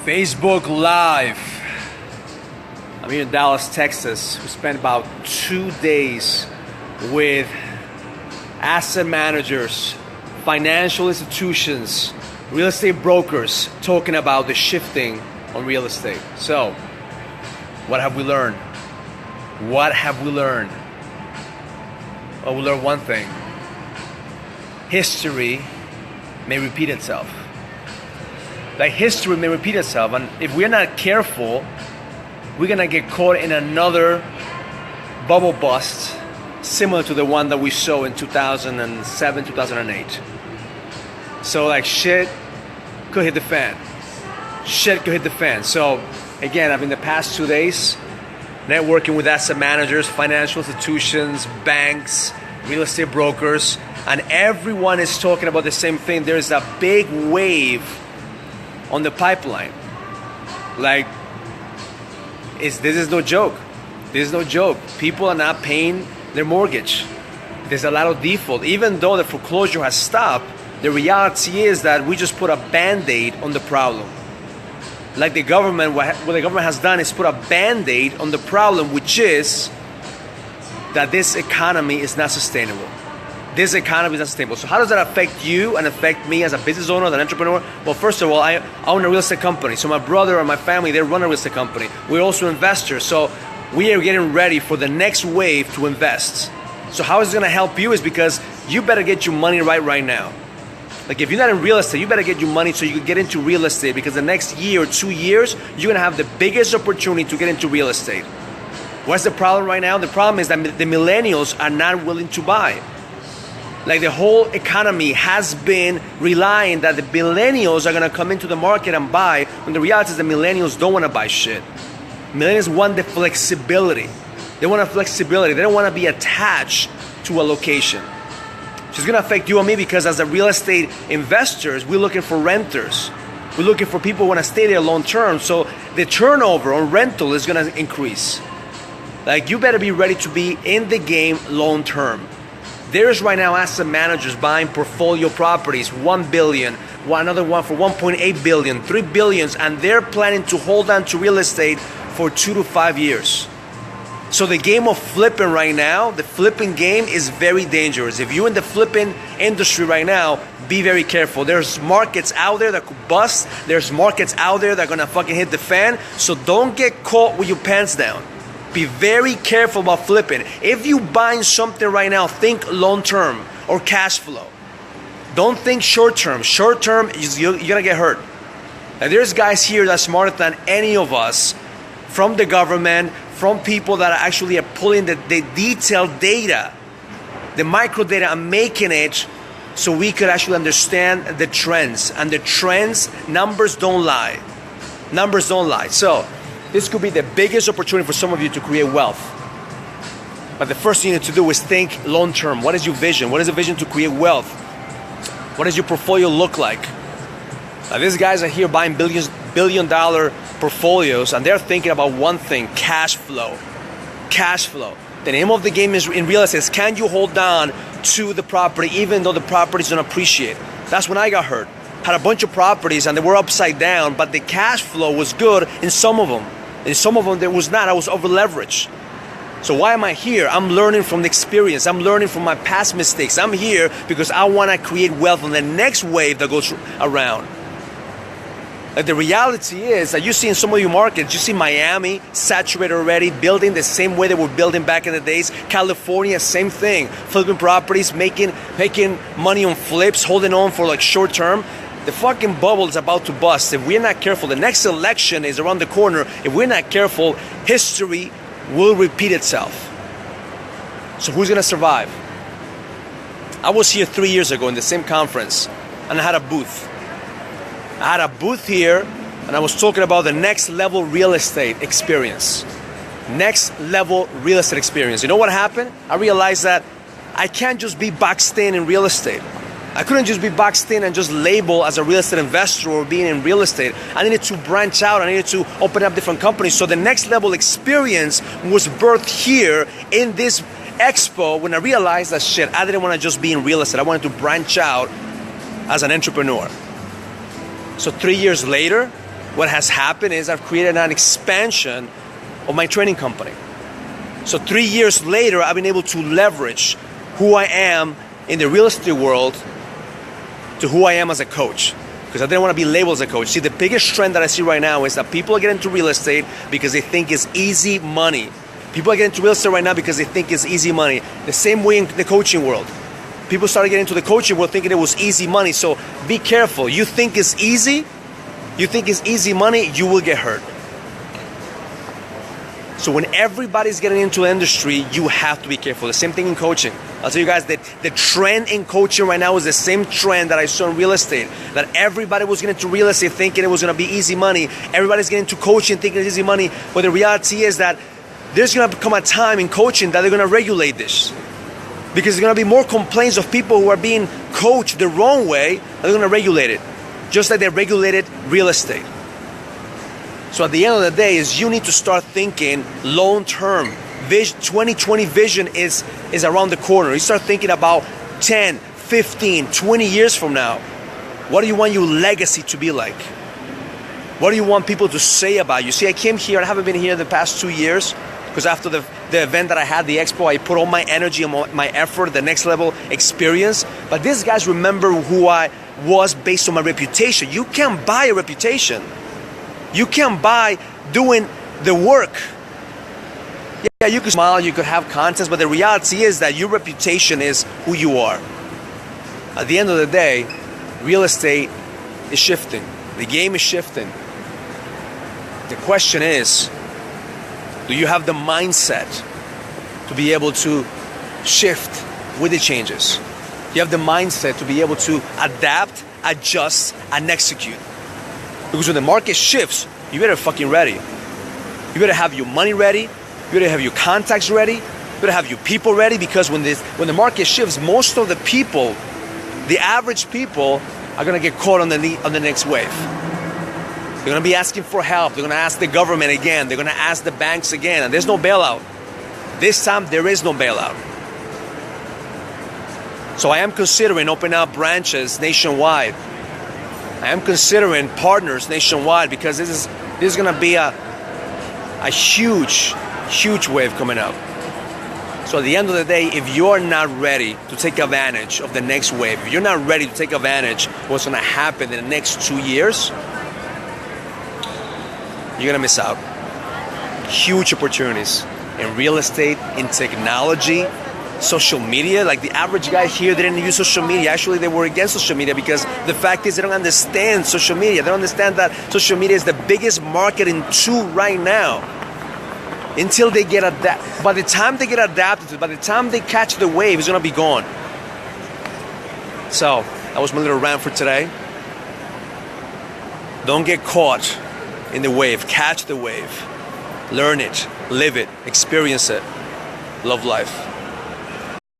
Facebook Live. I'm here in Dallas, Texas. We spent about 2 days with asset managers, financial institutions, real estate brokers, talking about the shifting on real estate. So, what have we learned? What have we learned? Well, we learned one thing. History may repeat itself. Like history may repeat itself, and if we're not careful, we're gonna get caught in another bubble bust similar to the one that we saw in 2007, 2008. So like shit could hit the fan. Shit could hit the fan. So again, I've been the past 2 days networking with asset managers, financial institutions, banks, real estate brokers, and everyone is talking about the same thing. There's a big wave on the pipeline. Like, this is no joke. This is no joke. People are not paying their mortgage. There's a lot of default. Even though the foreclosure has stopped, the reality is that we just put a Band-Aid on the problem. Like the government, what the government has done is put a Band-Aid on the problem, which is that this economy is not sustainable. This economy is not sustainable. So how does that affect you and affect me as a business owner, as an entrepreneur? Well, first of all, I own a real estate company. So my brother and my family, they run a real estate company. We're also investors. So we are getting ready for the next wave to invest. So how is it gonna help you is because you better get your money right now. Like if you're not in real estate, you better get your money so you can get into real estate, because the next year or 2 years, you're gonna have the biggest opportunity to get into real estate. What's the problem right now? The problem is that the millennials are not willing to buy. Like the whole economy has been relying that the millennials are gonna come into the market and buy, when the reality is the millennials don't wanna buy shit. Millennials want the flexibility. They want a flexibility. They don't wanna be attached to a location. So it's gonna affect you and me, because as a real estate investors, we're looking for renters. We're looking for people who wanna stay there long term. So the turnover on rental is gonna increase. Like you better be ready to be in the game long term. There's right now asset managers buying portfolio properties, 1 billion, another one for 1.8 billion, 3 billions, and they're planning to hold on to real estate for 2 to 5 years. So the game of flipping right now, the flipping game is very dangerous. If you're in the flipping industry right now, be very careful. There's markets out there that could bust. There's markets out there that are gonna fucking hit the fan. So don't get caught with your pants down. Be very careful about flipping. If you buying something right now, think long term or cash flow. Don't think short term. Short term, you're gonna get hurt. Now, there's guys here that's smarter than any of us, from the government, from people that actually are pulling the detailed data, the micro data, and making it so we could actually understand the trends. And the trends, numbers don't lie. Numbers don't lie. So this could be the biggest opportunity for some of you to create wealth. But the first thing you need to do is think long term. What is your vision? What is the vision to create wealth? What does your portfolio look like? Now, these guys are here buying billion-dollar portfolios, and they're thinking about one thing: cash flow. Cash flow. The name of the game is in real estate is, can you hold on to the property even though the properties don't appreciate? That's when I got hurt. Had a bunch of properties and they were upside down, but the cash flow was good in some of them. In some of them, there was not. I was over leveraged. So why am I here? I'm learning from the experience. I'm learning from my past mistakes. I'm here because I want to create wealth on the next wave that goes around. Like the reality is that you see in some of your markets, you see Miami saturated already, building the same way they were building back in the days. California, same thing. Flipping properties, making money on flips, holding on for like short term. The fucking bubble is about to bust. If we're not careful, the next election is around the corner. If we're not careful, history will repeat itself. So who's gonna survive? I was here 3 years ago in the same conference, and I had a booth. I had a booth here, and I was talking about the next level real estate experience. Next level real estate experience. You know what happened? I realized that I can't just be boxed in real estate. I couldn't just be boxed in and just label as a real estate investor or being in real estate. I needed to branch out. I needed to open up different companies. So the next level experience was birthed here in this expo when I realized that shit, I didn't want to just be in real estate. I wanted to branch out as an entrepreneur. So 3 years later, what has happened is I've created an expansion of my training company. So 3 years later, I've been able to leverage who I am in the real estate world to who I am as a coach. Because I didn't want to be labeled as a coach. See, the biggest trend that I see right now is that people are getting into real estate because they think it's easy money. People are getting into real estate right now because they think it's easy money. The same way in the coaching world. People started getting into the coaching world thinking it was easy money. So be careful. You think it's easy money, you will get hurt. So when everybody's getting into the industry, you have to be careful. The same thing in coaching. I'll tell you guys that the trend in coaching right now is the same trend that I saw in real estate. That everybody was getting into real estate thinking it was going to be easy money. Everybody's getting into coaching thinking it's easy money. But the reality is that there's going to come a time in coaching that they're going to regulate this. Because there's going to be more complaints of people who are being coached the wrong way, and they're going to regulate it. Just like they regulated real estate. So at the end of the day is you need to start thinking long-term. 2020 vision is around the corner. You start thinking about 10, 15, 20 years from now. What do you want your legacy to be like? What do you want people to say about you? See, I came here, I haven't been here the past 2 years because after the event that I had, the expo, I put all my energy and my effort, the next level experience. But these guys remember who I was based on my reputation. You can't buy a reputation. You can't buy doing the work. Yeah, you could smile, you could have contests, but the reality is that your reputation is who you are. At the end of the day, real estate is shifting. The game is shifting. The question is, do you have the mindset to be able to shift with the changes? You have the mindset to be able to adapt, adjust, and execute. Because when the market shifts, you better fucking ready. You better have your money ready. You better have your contacts ready. You better have your people ready, because when the market shifts, most of the people, the average people, are gonna get caught on the next wave. They're gonna be asking for help. They're gonna ask the government again. They're gonna ask the banks again. And there's no bailout. This time there is no bailout. So I am considering opening up branches nationwide. I am considering partners nationwide, because this is gonna be a huge wave coming up. So at the end of the day, if you're not ready to take advantage of the next wave, if you're not ready to take advantage of what's gonna happen in the next 2 years, you're gonna miss out. Huge opportunities in real estate, in technology, social media. Like the average guy here didn't use social media. Actually, they were against social media because the fact is they don't understand social media. They don't understand that social media is the biggest marketing tool right now. Until they get adapted. By the time they get adapted to it, by the time they catch the wave, it's gonna be gone. So, that was my little rant for today. Don't get caught in the wave. Catch the wave. Learn it, live it, experience it. Love life.